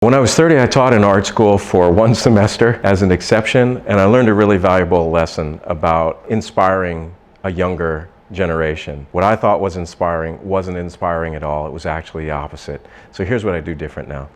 When I was 30, I taught in art school for one semester as an exception, and I learned a really valuable lesson about inspiring a younger generation. What I thought was inspiring wasn't inspiring at all. It was actually the opposite. So here's what I do different now.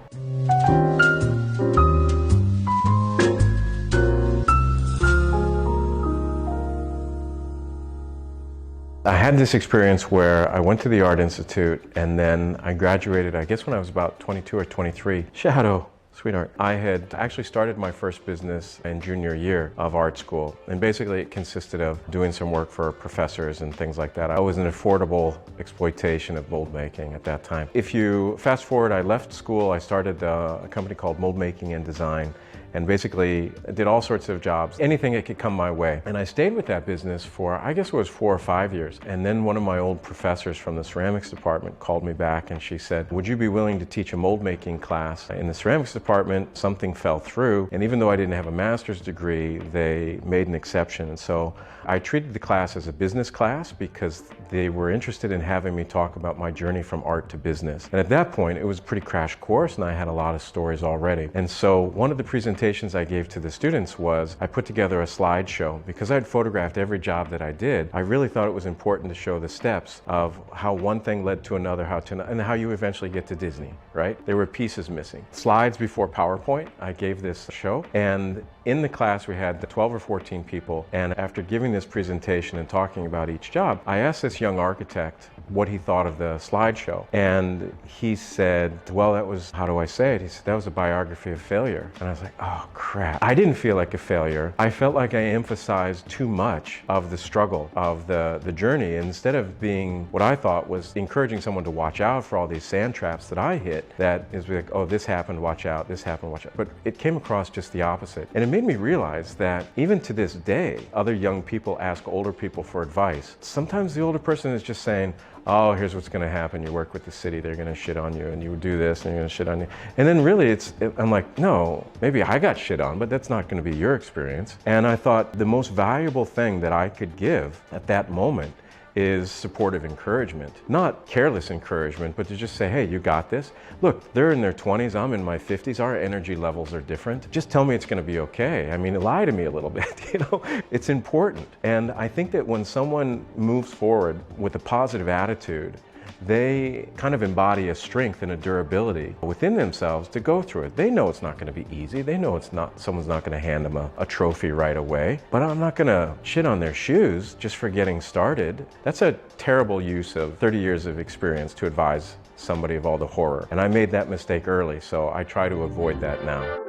I had this experience where I went to the Art Institute and then I graduated, I guess when I was about 22 or 23. Shadow, sweetheart. I had actually started my first business in junior year of art school. And basically it consisted of doing some work for professors and things like that. I was an affordable exploitation of mold making at that time. If you fast forward, I left school, I started a company called Mold Making and Design, and basically did all sorts of jobs, anything that could come my way. And I stayed with that business for, I guess it was 4 or 5 years. And then one of my old professors from the ceramics department called me back and she said, would you be willing to teach a mold making class? In the ceramics department, something fell through, and even though I didn't have a master's degree, they made an exception. And so I treated the class as a business class because they were interested in having me talk about my journey from art to business. And at that point, it was a pretty crash course and I had a lot of stories already. And so one of the presentations I gave to the students was I put together a slideshow. Because I'd photographed every job that I did, I really thought it was important to show the steps of how one thing led to another, and how you eventually get to Disney, right? There were pieces missing. Slides before PowerPoint, I gave this show, and in the class we had 12 or 14 people, and after giving this presentation and talking about each job, I asked this young architect what he thought of the slideshow. And he said, well, that was, how do I say it? He said, that was a biography of failure. And I was like, oh crap. I didn't feel like a failure. I felt like I emphasized too much of the struggle, of the journey, instead of being what I thought was encouraging someone to watch out for all these sand traps that I hit, that is like, oh, this happened, watch out, this happened, watch out. But it came across just the opposite. And it made me realize that even to this day, other young people ask older people for advice. Sometimes the older person is just saying, oh, here's what's going to happen. You work with the city, they're going to shit on you, and you do this, and you're going to shit on you. And then really, I'm like, no, maybe I got shit on, but that's not going to be your experience. And I thought the most valuable thing that I could give at that moment is supportive encouragement. Not careless encouragement, but to just say, hey, you got this. Look, they're in their 20s, I'm in my 50s, our energy levels are different. Just tell me it's gonna be okay. I mean, lie to me a little bit, you know? It's important. And I think that when someone moves forward with a positive attitude, they kind of embody a strength and a durability within themselves to go through it. They know it's not going to be easy. They know someone's not going to hand them a trophy right away. But I'm not going to shit on their shoes just for getting started. That's a terrible use of 30 years of experience to advise somebody of all the horror. And I made that mistake early, so I try to avoid that now.